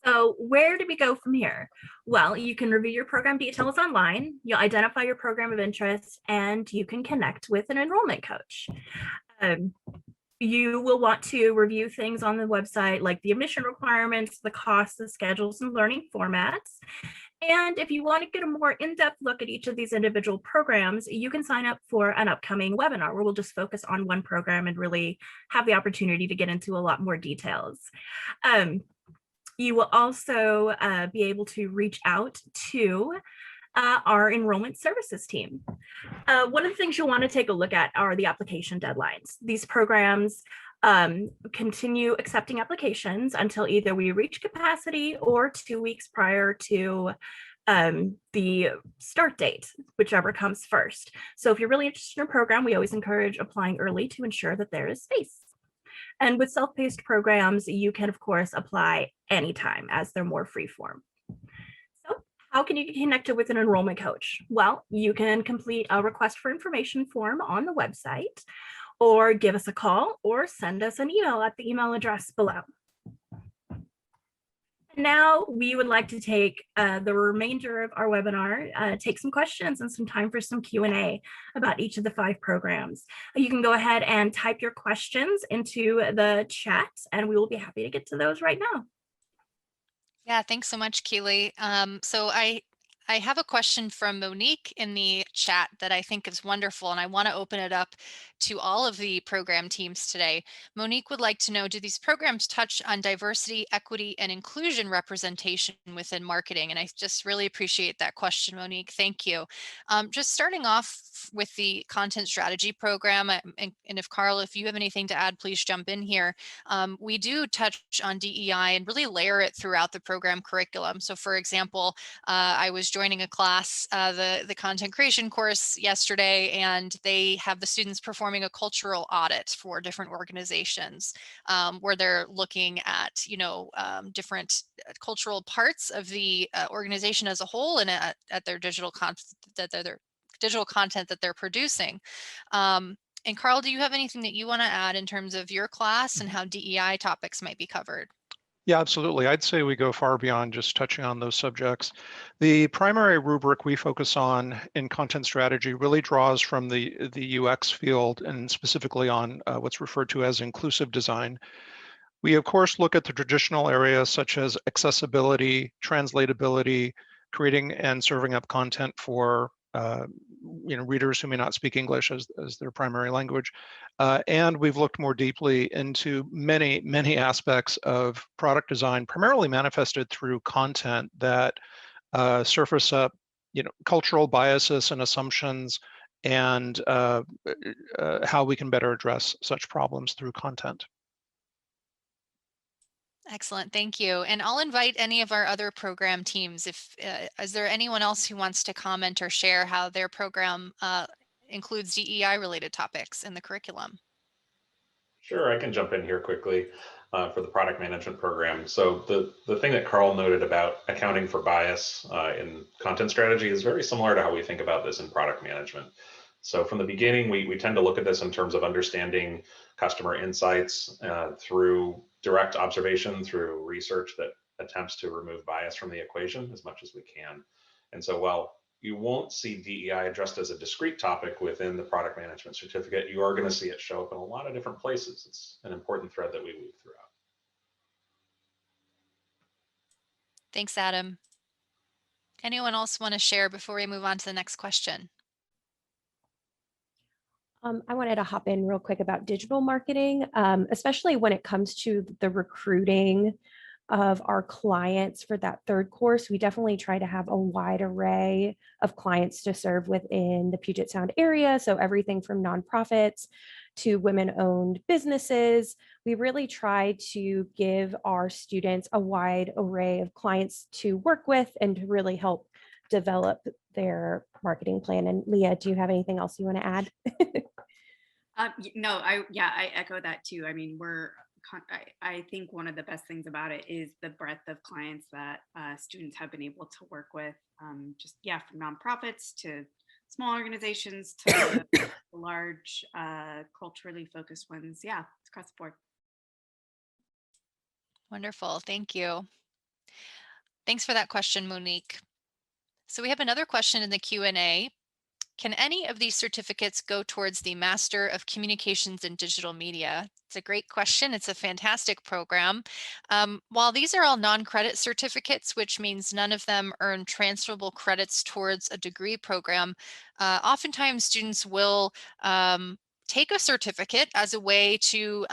Speaker 9: So where do we go from here? Well, you can review your program details online, you'll identify your program of interest, and you can connect with an enrollment coach. You will want to review things on the website like the admission requirements, the costs, the schedules, and learning formats. And if you want to get a more in-depth look at each of these individual programs, you can sign up for an upcoming webinar where we'll just focus on one program and really have the opportunity to get into a lot more details. You will also be able to reach out to our enrollment services team. One of the things you'll want to take a look at are the application deadlines. These programs continue accepting applications until either we reach capacity or 2 weeks prior to the start date, whichever comes first. So if you're really interested in a program, we always encourage applying early to ensure that there is space. And with self-paced programs, you can, of course, apply anytime as they're more free form. So how how can you get connected with an enrollment coach? Well, you can complete a request for information form on the website, or give us a call, or send us an email at the email address below. Now we would like to take the remainder of our webinar, take some questions and some time for some Q&A about each of the 5 programs. You can go ahead and type your questions into the chat, and we will be happy to get to those right now.
Speaker 1: Yeah, thanks so much, Keely. So I have a question from Monique in the chat that I think is wonderful, and I want to open it up to all of the program teams today. Monique would like to know, do these programs touch on diversity, equity, and inclusion representation within marketing? And I just really appreciate that question, Monique. Thank you. Just starting off with the content strategy program, and if Carl, if you have anything to add, please jump in here. We do touch on DEI and really layer it throughout the program curriculum. So for example, I was joining a class, the content creation course yesterday, and they have the students performing a cultural audit for different organizations, where they're looking at, different cultural parts of the organization as a whole, and at their digital content that they're producing. And Carl, do you have anything that you want to add in terms of your class and how DEI topics might be covered?
Speaker 4: Yeah, absolutely. I'd say we go far beyond just touching on those subjects. The primary rubric we focus on in content strategy really draws from the UX field, and specifically on what's referred to as inclusive design. We, of course, look at the traditional areas such as accessibility, translatability, creating and serving up content for readers who may not speak English as their primary language. And we've looked more deeply into many, many aspects of product design, primarily manifested through content that surface up, cultural biases and assumptions, and how we can better address such problems through content.
Speaker 1: Excellent, thank you. And I'll invite any of our other program teams. Is there anyone else who wants to comment or share how their program includes DEI related topics in the curriculum?
Speaker 7: Sure, I can jump in here quickly for the product management program. So the thing that Carl noted about accounting for bias in content strategy is very similar to how we think about this in product management. So from the beginning, we tend to look at this in terms of understanding customer insights through direct observation, through research that attempts to remove bias from the equation as much as we can. And so while you won't see DEI addressed as a discrete topic within the product management certificate, you are going to see it show up in a lot of different places. It's an important thread that we weave throughout.
Speaker 1: Thanks, Adam. Anyone else want to share before we move on to the next question?
Speaker 2: I wanted to hop in real quick about digital marketing, especially when it comes to the recruiting of our clients for that 3rd course. We definitely try to have a wide array of clients to serve within the Puget Sound area. So everything from nonprofits to women-owned businesses. We really try to give our students a wide array of clients to work with and to really help develop their marketing plan. And Leah, do you have anything else you want to add?
Speaker 3: No, I echo that too. I mean, I think one of the best things about it is the breadth of clients that students have been able to work with, from nonprofits to small organizations to large culturally focused ones. Yeah, it's across the board.
Speaker 1: Wonderful, thank you. Thanks for that question, Monique. So we have another question in the Q&A. Can any of these certificates go towards the Master of Communications and Digital Media? It's a great question. It's a fantastic program. While these are all non-credit certificates, which means none of them earn transferable credits towards a degree program, oftentimes students will take a certificate as a way to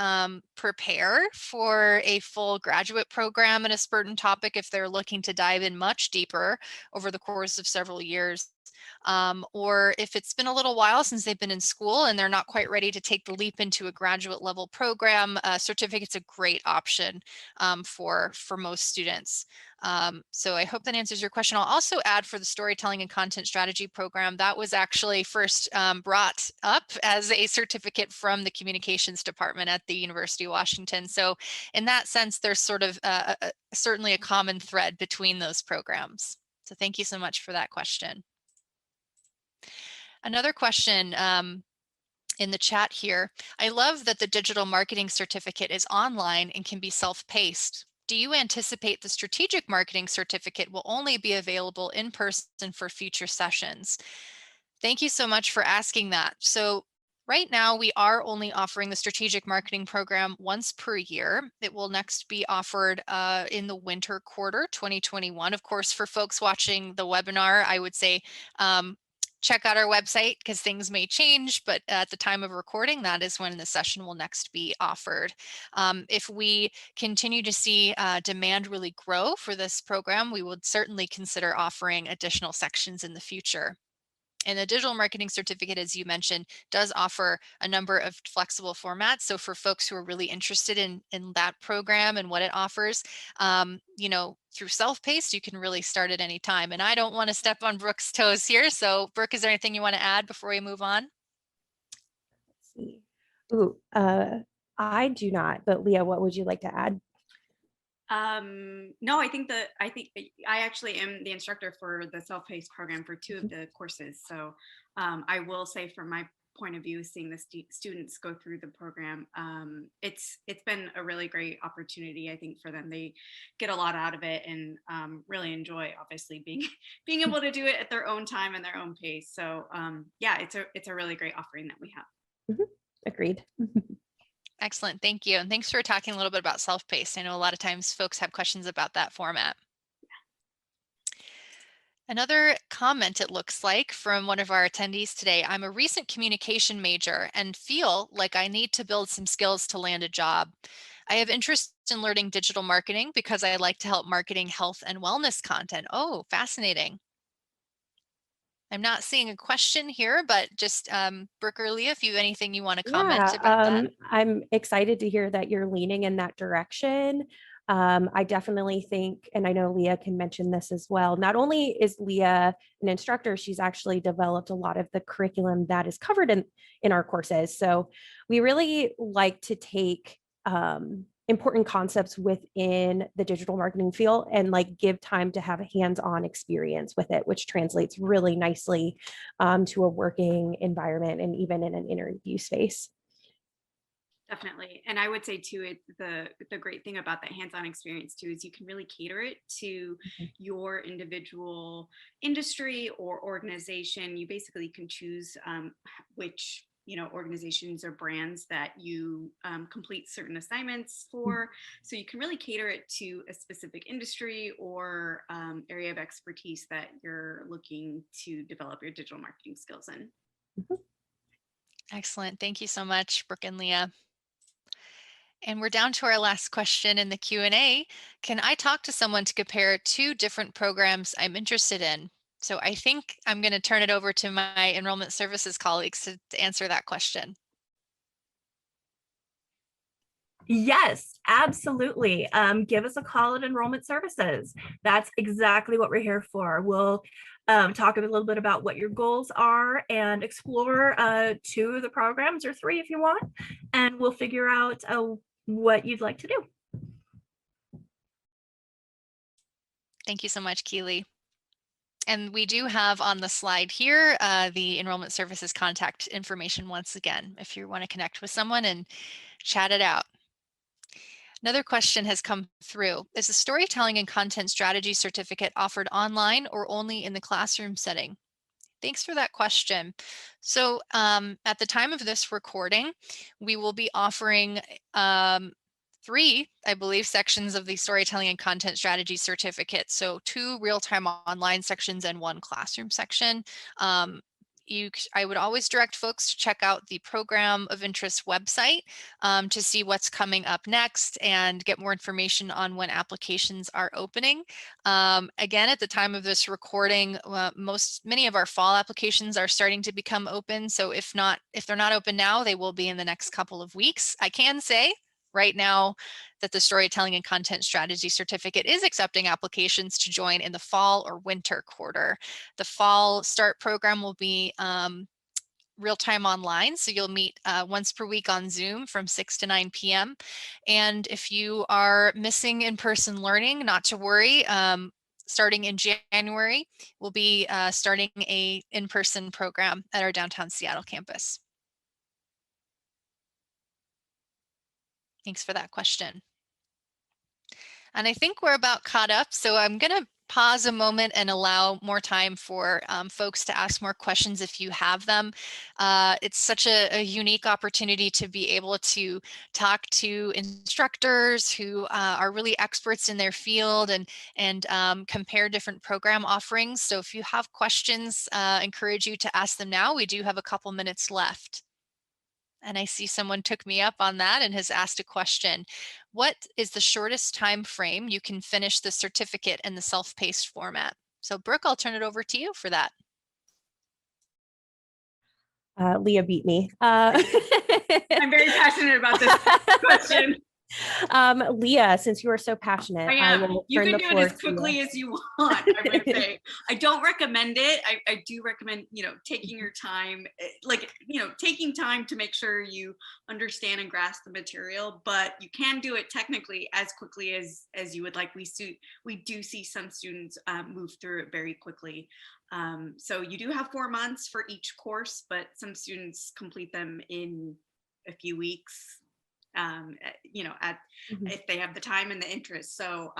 Speaker 1: prepare for a full graduate program in a certain topic if they're looking to dive in much deeper over the course of several years. Or if it's been a little while since they've been in school and they're not quite ready to take the leap into a graduate level program, a certificate's a great option for most students. So I hope that answers your question. I'll also add for the storytelling and content strategy program, that was actually first brought up as a certificate from the communications department at the University of Washington. So in that sense, there's sort of certainly a common thread between those programs. So thank you so much for that question. Another question in the chat here. I love that the digital marketing certificate is online and can be self-paced. Do you anticipate the strategic marketing certificate will only be available in person for future sessions? Thank you so much for asking that. So right now we are only offering the strategic marketing program once per year. It will next be offered in the winter quarter 2021. Of course, for folks watching the webinar, I would say check out our website because things may change, but at the time of recording, that is when the session will next be offered. If we continue to see demand really grow for this program, we would certainly consider offering additional sections in the future. And the digital marketing certificate, as you mentioned, does offer a number of flexible formats. So for folks who are really interested in that program and what it offers, you know, through self-paced, you can really start at any time. And I don't want to step on Brooke's toes here. So Brooke, is there anything you want to add before we move on?
Speaker 2: Let's see. Ooh, I do not, but Leah, what would you like to add?
Speaker 3: No, I think I actually am the instructor for the self-paced program for 2 of the courses. So I will say from my point of view, seeing the students go through the program, it's been a really great opportunity, I think, for them. They get a lot out of it and really enjoy, obviously, being able to do it at their own time and their own pace. So yeah, it's a really great offering that we have.
Speaker 2: Agreed.
Speaker 1: Excellent, thank you. And thanks for talking a little bit about self-paced. I know a lot of times folks have questions about that format. Another comment, it looks like, from one of our attendees today. I'm a recent communication major and feel like I need to build some skills to land a job. I have interest in learning digital marketing because I like to help marketing health and wellness content. Oh, fascinating. I'm not seeing a question here, but just Brooke or Leah, if you have anything you want to comment about that.
Speaker 2: I'm excited to hear that you're leaning in that direction. I definitely think, and I know Leah can mention this as well, not only is Leah an instructor, she's actually developed a lot of the curriculum that is covered in our courses. So we really like to take important concepts within the digital marketing field and like give time to have a hands-on experience with it, which translates really nicely to a working environment and even in an interview space.
Speaker 3: Definitely. And I would say too, the great thing about that hands-on experience too is you can really cater it to your individual industry or organization. You basically can choose which organizations or brands that you complete certain assignments for. So you can really cater it to a specific industry or area of expertise that you're looking to develop your digital marketing skills in.
Speaker 1: Excellent. Thank you so much, Brooke and Leah. And we're down to our last question in the Q&A. Can I talk to someone to compare 2 different programs I'm interested in? So I think I'm going to turn it over to my enrollment services colleagues to answer that question.
Speaker 9: Yes, absolutely. Give us a call at Enrollment Services. That's exactly what we're here for. We'll talk a little bit about what your goals are and explore 2 of the programs or 3 if you want, and we'll figure out what you'd like to do.
Speaker 1: Thank you so much, Keely. And we do have on the slide here the Enrollment Services contact information once again, if you want to connect with someone and chat it out. Another question has come through. Is the Storytelling and Content Strategy Certificate offered online or only in the classroom setting? Thanks for that question. So at the time of this recording, we will be offering 3, I believe, sections of the Storytelling and Content Strategy Certificate. So 2 real-time online sections and 1 classroom section. I would always direct folks to check out the Program of Interest website to see what's coming up next and get more information on when applications are opening. Again, at the time of this recording, many of our fall applications are starting to become open. So if they're not open now, they will be in the next couple of weeks. I can say right now that the Storytelling and Content Strategy Certificate is accepting applications to join in the fall or winter quarter. The fall start program will be real-time online, so you'll meet once per week on Zoom from 6 to 9 p.m. And if you are missing in-person learning, not to worry. starting in January, we'll be starting a in-person program at our downtown Seattle campus. Thanks for that question. And I think we're about caught up, so I'm going to pause a moment and allow more time for folks to ask more questions if you have them. It's such a unique opportunity to be able to talk to instructors who are really experts in their field and compare different program offerings. So if you have questions, I encourage you to ask them now. We do have a couple minutes left. And I see someone took me up on that and has asked a question. What is the shortest time frame you can finish the certificate in the self-paced format? So Brooke, I'll turn it over to you for that.
Speaker 2: Leah beat me.
Speaker 3: I'm very passionate about this question.
Speaker 2: Leah, since you are so passionate,
Speaker 3: I am.
Speaker 2: will
Speaker 3: You
Speaker 2: turn
Speaker 3: can
Speaker 2: the
Speaker 3: do
Speaker 2: floor
Speaker 3: it as
Speaker 2: to
Speaker 3: quickly
Speaker 2: you.
Speaker 3: as you want, I would say. I don't recommend it. I do recommend, taking your time, taking time to make sure you understand and grasp the material, but you can do it technically as quickly as you would like. We do see some students move through it very quickly. So you do have 4 months for each course, but some students complete them in a few weeks. If they have the time and the interest. So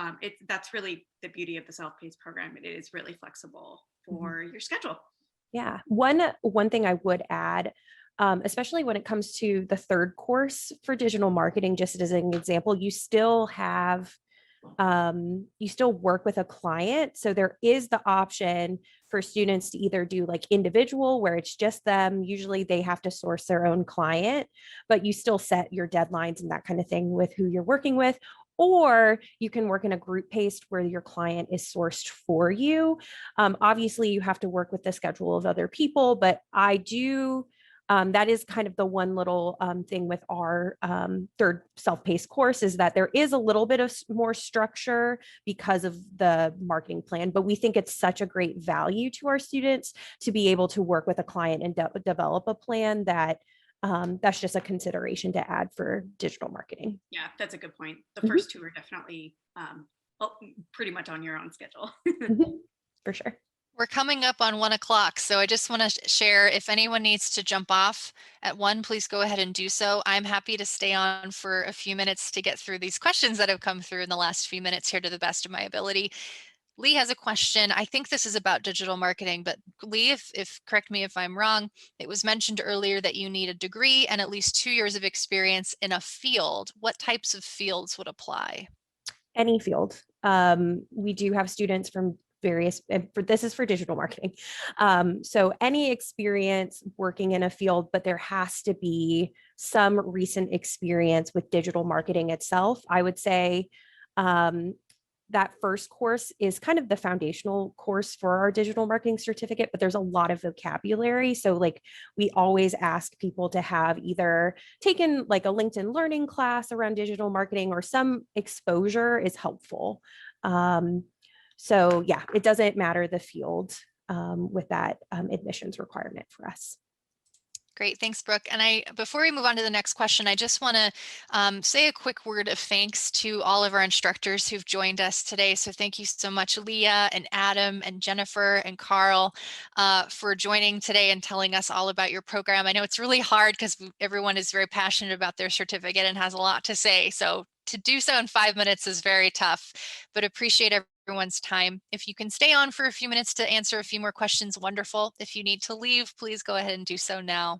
Speaker 3: that's really the beauty of the self-paced program. It is really flexible for your schedule.
Speaker 2: Yeah. One thing I would add, especially when it comes to the third course for digital marketing, just as an example, you still work with a client. So there is the option for students to either do like individual, where it's just them. Usually they have to source their own client, but you still set your deadlines and that kind of thing with who you're working with. Or you can work in a group paced where your client is sourced for you. Obviously, you have to work with the schedule of other people, but I do. That is kind of the one little thing with our third self-paced course, is that there is a little bit of more structure because of the marketing plan, but we think it's such a great value to our students to be able to work with a client and develop a plan that that's just a consideration to add for digital marketing.
Speaker 3: Yeah, that's a good point. The first two are definitely pretty much on your own schedule.
Speaker 2: For sure.
Speaker 1: We're coming up on 1 o'clock, so I just want to share, if anyone needs to jump off at 1, please go ahead and do so. I'm happy to stay on for a few minutes to get through these questions that have come through in the last few minutes here to the best of my ability. Lee has a question. I think this is about digital marketing, but Lee, if correct me if I'm wrong, it was mentioned earlier that you need a degree and at least 2 years of experience in a field. What types of fields would apply?
Speaker 2: Any field. We do have students from various, this is for digital marketing. So any experience working in a field, but there has to be some recent experience with digital marketing itself. I would say that first course is kind of the foundational course for our digital marketing certificate, but there's a lot of vocabulary. So like we always ask people to have either taken like a LinkedIn learning class around digital marketing, or some exposure is helpful. So yeah, it doesn't matter the field with that admissions requirement for us.
Speaker 1: Great, thanks, Brooke. And before we move on to the next question, I just want to say a quick word of thanks to all of our instructors who've joined us today. So thank you so much, Leah and Adam and Jennifer and Carl, for joining today and telling us all about your program. I know it's really hard because everyone is very passionate about their certificate and has a lot to say. So to do so in 5 minutes is very tough, but appreciate everyone's time. If you can stay on for a few minutes to answer a few more questions, wonderful. If you need to leave, please go ahead and do so now.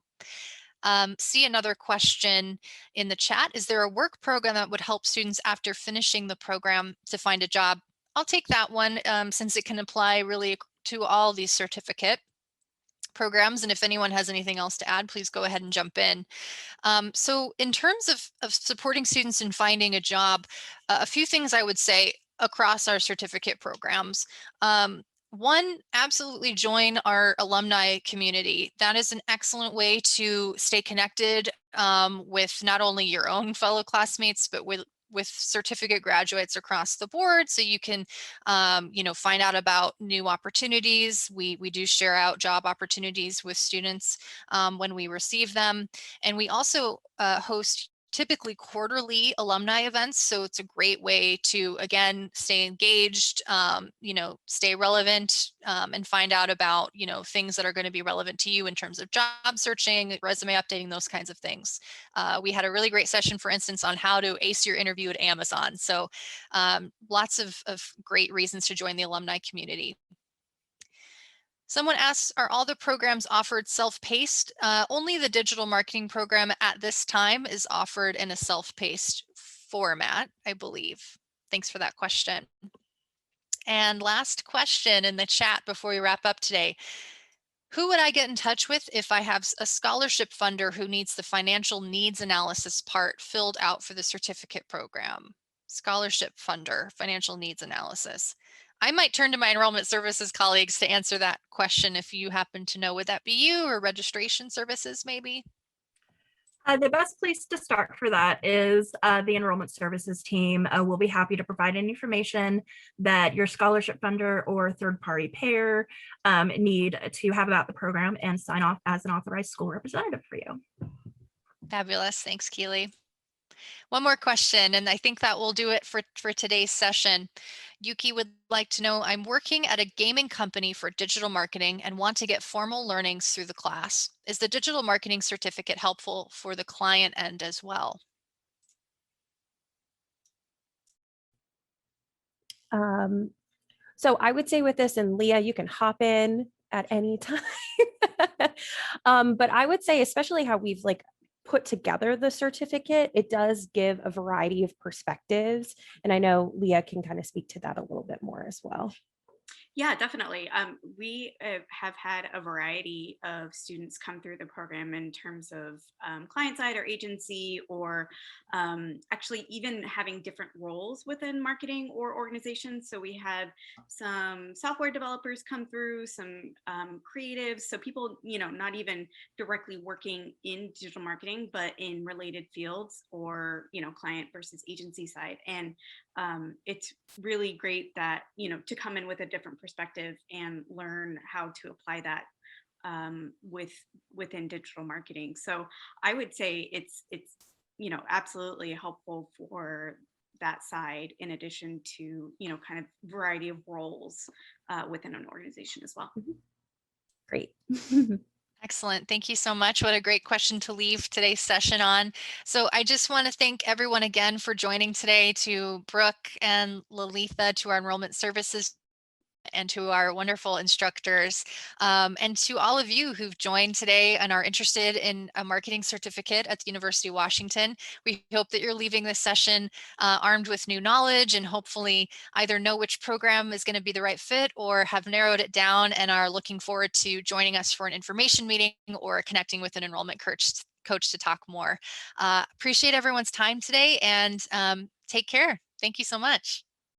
Speaker 1: See another question in the chat. Is there a work program that would help students after finishing the program to find a job? I'll take that one since it can apply really to all these certificate programs. And if anyone has anything else to add, please go ahead and jump in. So in terms of supporting students in finding a job, a few things I would say across our certificate programs. One, absolutely join our alumni community. That is an excellent way to stay connected with not only your own fellow classmates, but with certificate graduates across the board. So you can, find out about new opportunities. We do share out job opportunities with students when we receive them. And we also host typically quarterly alumni events. So it's a great way to, again, stay engaged, stay relevant, and find out about, things that are going to be relevant to you in terms of job searching, resume updating, those kinds of things. We had a really great session, for instance, on how to ace your interview at Amazon. So lots of great reasons to join the alumni community. Someone asks, are all the programs offered self-paced? Only the digital marketing program at this time is offered in a self-paced format, I believe. Thanks for that question. And last question in the chat before we wrap up today. Who would I get in touch with if I have a scholarship funder who needs the financial needs analysis part filled out for the certificate program? Scholarship funder, financial needs analysis. I might turn to my enrollment services colleagues to answer that question if you happen to know. Would that be you or registration services maybe?
Speaker 9: The best place to start for that is the enrollment services team. We'll be happy to provide any information that your scholarship funder or third-party payer need to have about the program and sign off as an authorized school representative for you.
Speaker 1: Fabulous. Thanks, Keely. One more question, and I think that will do it for today's session. Yuki would like to know, I'm working at a gaming company for digital marketing and want to get formal learnings through the class. Is the digital marketing certificate helpful for the client end as well?
Speaker 2: So I would say with this, and Leah, you can hop in at any time. But I would say, especially how we've put together the certificate, it does give a variety of perspectives. And I know Leah can kind of speak to that a little bit more as well.
Speaker 3: Yeah, definitely. We have had a variety of students come through the program in terms of client side or agency, or actually even having different roles within marketing or organizations. So we had some software developers come through, some creatives. So people, not even directly working in digital marketing, but in related fields, or, client versus agency side. And it's really great that, to come in with a different perspective and learn how to apply that within digital marketing. So I would say it's absolutely helpful for that side, in addition to, kind of variety of roles within an organization as well.
Speaker 2: Great.
Speaker 1: Excellent. Thank you so much. What a great question to leave today's session on. So I just want to thank everyone again for joining today, to Brooke and Lalitha, to our enrollment services, and to our wonderful instructors, and to all of you who've joined today and are interested in a marketing certificate at the University of Washington. We hope that you're leaving this session armed with new knowledge, and hopefully either know which program is going to be the right fit, or have narrowed it down and are looking forward to joining us for an information meeting or connecting with an enrollment coach to talk more. Appreciate everyone's time today, and take care. Thank you so much.